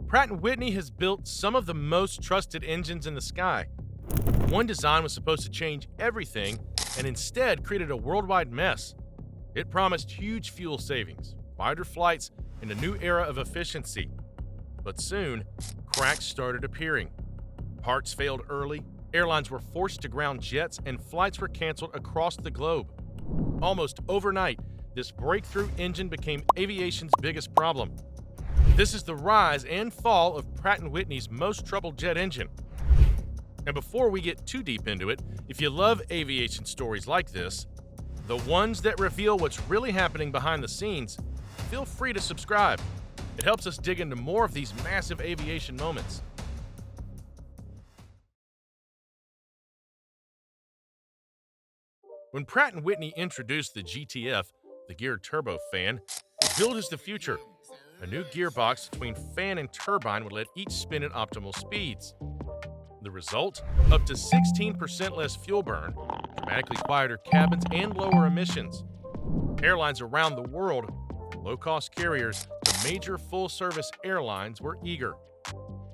Pratt Whitney has built some of the most trusted engines in the sky. One design was supposed to change everything and instead created a worldwide mess. It promised huge fuel savings, wider flights, and a new era of efficiency. But soon, cracks started appearing. Parts failed early, airlines were forced to ground jets, and flights were canceled across the globe. Almost overnight, this breakthrough engine became aviation's biggest problem. This is the rise and fall of Pratt & Whitney's most troubled jet engine. And before we get too deep into it, if you love aviation stories like this, the ones that reveal what's really happening behind the scenes, feel free to subscribe. It helps us dig into more of these massive aviation moments. When Pratt & Whitney introduced the GTF, the Geared Turbofan, build is the future. A new gearbox between fan and turbine would let each spin at optimal speeds. The result? Up to 16% less fuel burn, dramatically quieter cabins, and lower emissions. Airlines around the world, from low-cost carriers to major full-service airlines, were eager.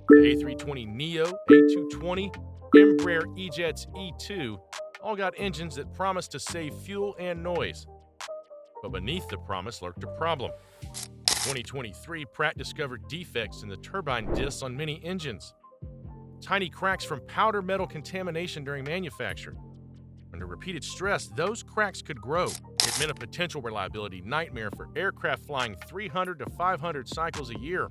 The A320neo, A220, Embraer E-Jets E2 all got engines that promised to save fuel and noise. But beneath the promise lurked a problem. In 2023, Pratt discovered defects in the turbine discs on many engines. Tiny cracks from powder metal contamination during manufacture. Under repeated stress, those cracks could grow. It meant a potential reliability nightmare for aircraft flying 300 to 500 cycles a year.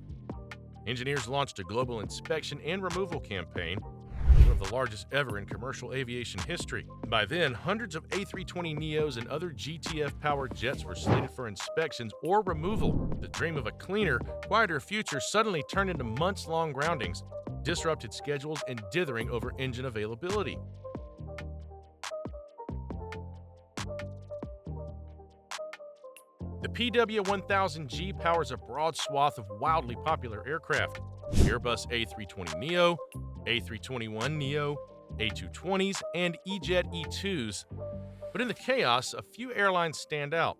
Engineers launched a global inspection and removal campaign, one of the largest ever in commercial aviation history. By then, hundreds of A320neos and other GTF-powered jets were slated for inspections or removal. The dream of a cleaner, quieter future suddenly turned into months-long groundings, disrupted schedules, and dithering over engine availability. The PW1000G powers a broad swath of wildly popular aircraft. Airbus A320neo, A321neo, A220s, and E-Jet E2s. But in the chaos, a few airlines stand out.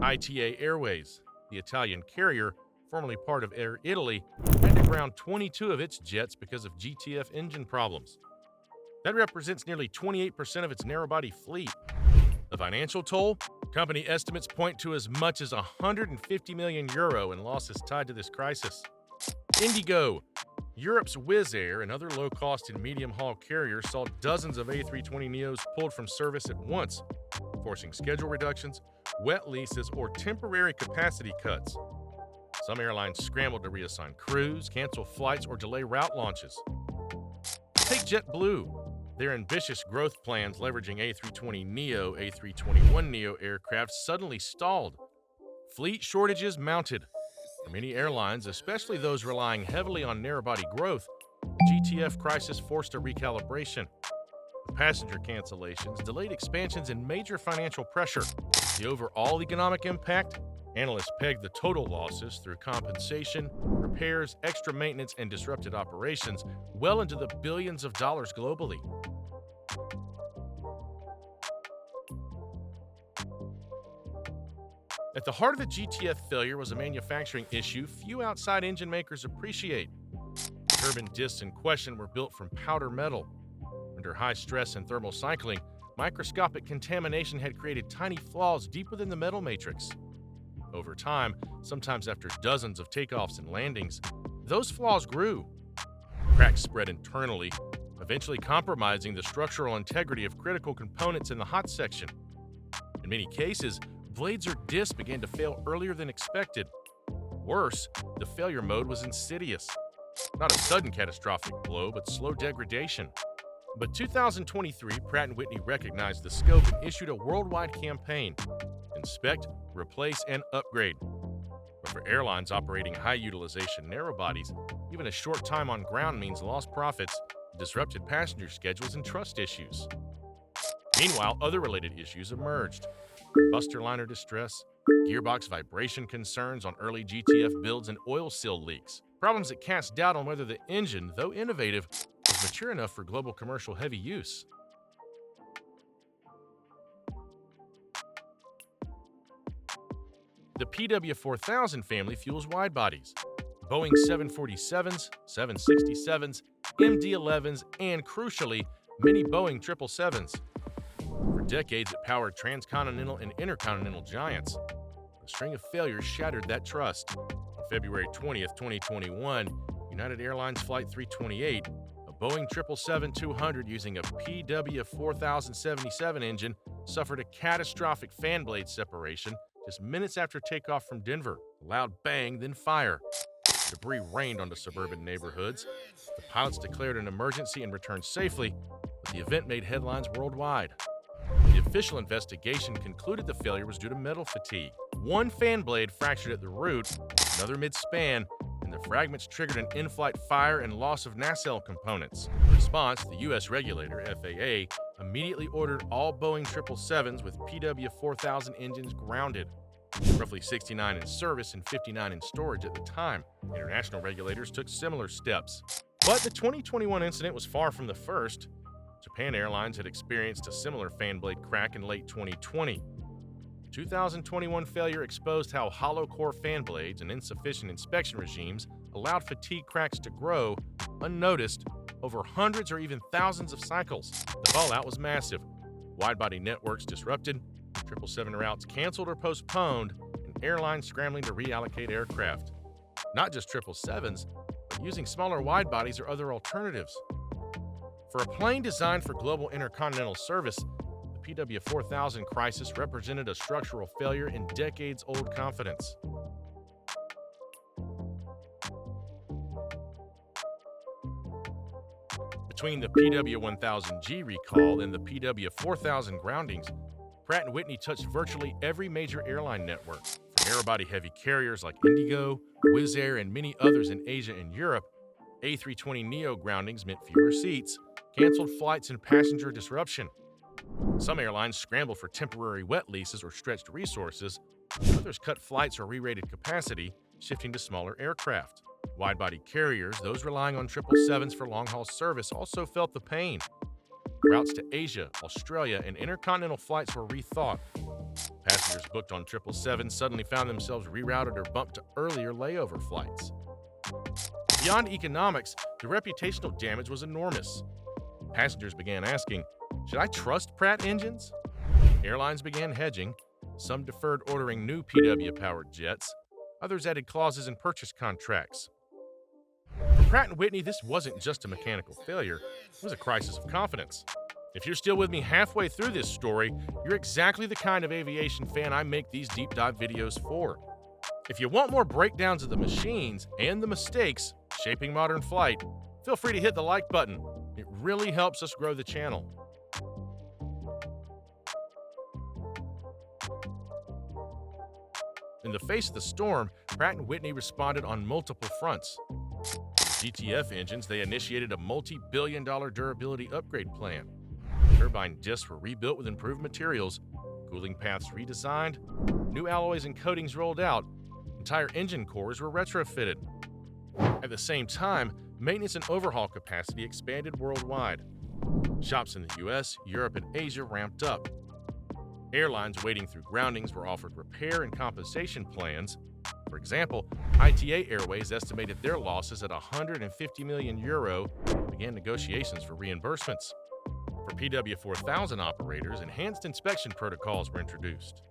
ITA Airways, the Italian carrier, formerly part of Air Italy, had to ground 22 of its jets because of GTF engine problems. That represents nearly 28% of its narrow-body fleet. The financial toll? Company estimates point to as much as €150 million in losses tied to this crisis. Indigo, Europe's Wizz Air and other low-cost and medium-haul carriers saw dozens of A320neos pulled from service at once, forcing schedule reductions, wet leases, or temporary capacity cuts. Some airlines scrambled to reassign crews, cancel flights, or delay route launches. Take JetBlue. Their ambitious growth plans leveraging A320neo, A321neo aircraft suddenly stalled. Fleet shortages mounted. For many airlines, especially those relying heavily on narrow-body growth, the GTF crisis forced a recalibration. With passenger cancellations, delayed expansions, and major financial pressure, the overall economic impact? Analysts pegged the total losses through compensation, repairs, extra maintenance, and disrupted operations well into the billions of dollars globally. At the heart of the GTF failure was a manufacturing issue few outside engine makers appreciate. The turbine discs in question were built from powder metal. Under high stress and thermal cycling, microscopic contamination had created tiny flaws deep within the metal matrix. Over time, sometimes after dozens of takeoffs and landings, those flaws grew. Cracks spread internally, eventually compromising the structural integrity of critical components in the hot section. In many cases, blades or discs began to fail earlier than expected. Worse, the failure mode was insidious. Not a sudden catastrophic blow, but slow degradation. But 2023, Pratt & Whitney recognized the scope and issued a worldwide campaign: inspect, replace, and upgrade. But for airlines operating high-utilization narrow-bodies, even a short time on ground means lost profits, disrupted passenger schedules, and trust issues. Meanwhile, other related issues emerged. Buster liner distress, gearbox vibration concerns on early GTF builds, and oil seal leaks. Problems that cast doubt on whether the engine, though innovative, was mature enough for global commercial heavy use. The PW1000 family fuels wide bodies. Boeing 747s, 767s, MD-11s, and crucially, many Boeing 777s. For decades, it powered transcontinental and intercontinental giants. A string of failures shattered that trust. On February 20th, 2021, United Airlines Flight 328, a Boeing 777-200 using a PW1000 engine, suffered a catastrophic fan blade separation just minutes after takeoff from Denver. A loud bang, then fire. Debris rained onto suburban neighborhoods. The pilots declared an emergency and returned safely, but the event made headlines worldwide. The official investigation concluded the failure was due to metal fatigue. One fan blade fractured at the root, another mid-span, and the fragments triggered an in-flight fire and loss of nacelle components. In response, the U.S. regulator, FAA, immediately ordered all Boeing 777s with PW4000 engines grounded. Roughly 69 in service and 59 in storage at the time. International regulators took similar steps. But the 2021 incident was far from the first. Japan Airlines had experienced a similar fan blade crack in late 2020. The 2021 failure exposed how hollow core fan blades and insufficient inspection regimes allowed fatigue cracks to grow, unnoticed, over hundreds or even thousands of cycles. The fallout was massive. Wide-body networks disrupted, 777 routes canceled or postponed, and airlines scrambling to reallocate aircraft. Not just 777s, but using smaller wide-bodies or other alternatives. For a plane designed for global intercontinental service, the PW4000 crisis represented a structural failure in decades-old confidence. Between the PW1000G recall and the PW4000 groundings, Pratt Whitney touched virtually every major airline network. From narrow-body heavy carriers like Indigo, Wizz Air, and many others in Asia and Europe, A320neo groundings meant fewer seats, canceled flights, and passenger disruption. Some airlines scrambled for temporary wet leases or stretched resources. Others cut flights or re-rated capacity, shifting to smaller aircraft. Wide-body carriers, those relying on 777s for long-haul service, also felt the pain. Routes to Asia, Australia, and intercontinental flights were rethought. Passengers booked on 777s suddenly found themselves rerouted or bumped to earlier layover flights. Beyond economics, the reputational damage was enormous. Passengers began asking, should I trust Pratt engines? Airlines began hedging. Some deferred ordering new PW-powered jets. Others added clauses in purchase contracts. For Pratt & Whitney, this wasn't just a mechanical failure. It was a crisis of confidence. If you're still with me halfway through this story, you're exactly the kind of aviation fan I make these deep dive videos for. If you want more breakdowns of the machines and the mistakes shaping modern flight, feel free to hit the like button. It really helps us grow the channel. In the face of the storm, Pratt & Whitney responded on multiple fronts. With GTF engines, they initiated a multi-billion-dollar durability upgrade plan. Turbine discs were rebuilt with improved materials, cooling paths redesigned, new alloys and coatings rolled out, entire engine cores were retrofitted. At the same time, maintenance and overhaul capacity expanded worldwide. Shops in the US, Europe, and Asia ramped up. Airlines waiting through groundings were offered repair and compensation plans. For example, ITA Airways estimated their losses at €150 million and began negotiations for reimbursements. For PW4000 operators, enhanced inspection protocols were introduced.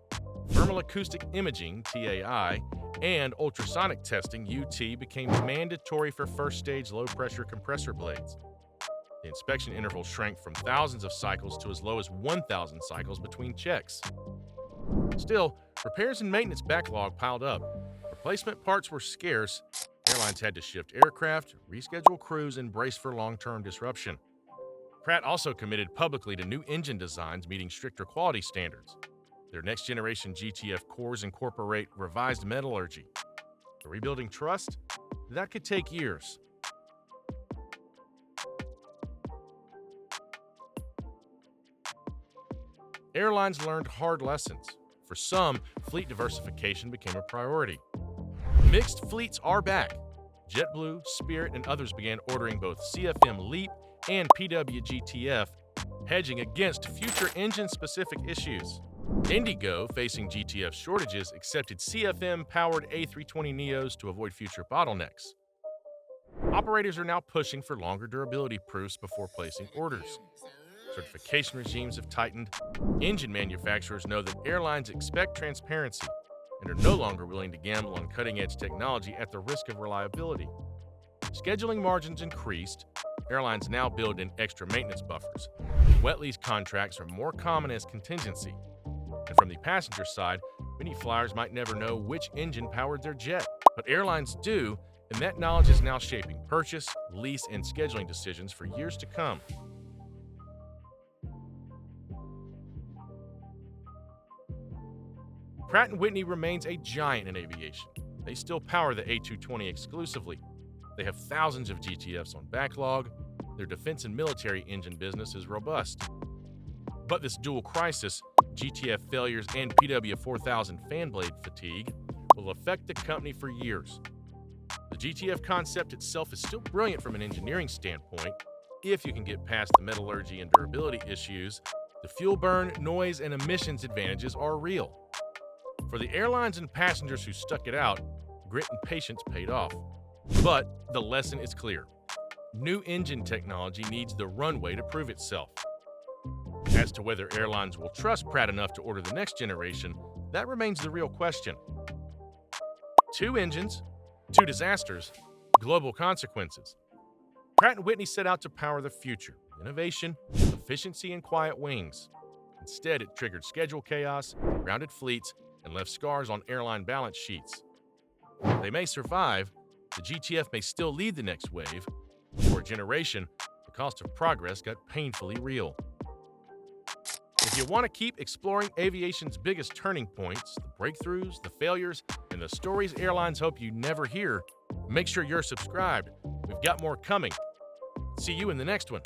Thermal acoustic imaging, TAI, and ultrasonic testing, UT, became mandatory for first-stage low-pressure compressor blades. The inspection interval shrank from thousands of cycles to as low as 1,000 cycles between checks. Still, repairs and maintenance backlog piled up. Replacement parts were scarce. Airlines had to shift aircraft, reschedule crews, and brace for long-term disruption. Pratt also committed publicly to new engine designs meeting stricter quality standards. Their next-generation GTF cores incorporate revised metallurgy. The rebuilding trust? That could take years. Airlines learned hard lessons. For some, fleet diversification became a priority. Mixed fleets are back. JetBlue, Spirit, and others began ordering both CFM LEAP and PW GTF, hedging against future engine-specific issues. Indigo, facing GTF shortages, accepted CFM-powered A320neos to avoid future bottlenecks. Operators are now pushing for longer durability proofs before placing orders. Certification regimes have tightened. Engine manufacturers know that airlines expect transparency and are no longer willing to gamble on cutting-edge technology at the risk of reliability. Scheduling margins increased. Airlines now build in extra maintenance buffers. Wet lease contracts are more common as contingency. And from the passenger side, many flyers might never know which engine powered their jet. But airlines do, and that knowledge is now shaping purchase, lease, and scheduling decisions for years to come. Pratt Whitney remains a giant in aviation. They still power the A220 exclusively. They have thousands of GTFs on backlog. Their defense and military engine business is robust. But this dual crisis, GTF failures and PW1000 fan blade fatigue, will affect the company for years. The GTF concept itself is still brilliant from an engineering standpoint. If you can get past the metallurgy and durability issues, the fuel burn, noise, and emissions advantages are real. For the airlines and passengers who stuck it out, grit and patience paid off. But the lesson is clear. New engine technology needs the runway to prove itself. As to whether airlines will trust Pratt enough to order the next generation, that remains the real question. 2 engines, 2 disasters, global consequences. Pratt & Whitney set out to power the future, innovation, efficiency, and quiet wings. Instead, it triggered schedule chaos, grounded fleets, and left scars on airline balance sheets. They may survive. The GTF may still lead the next wave. For a generation, the cost of progress got painfully real. If you want to keep exploring aviation's biggest turning points, the breakthroughs, the failures, and the stories airlines hope you never hear, make sure you're subscribed. We've got more coming. See you in the next one.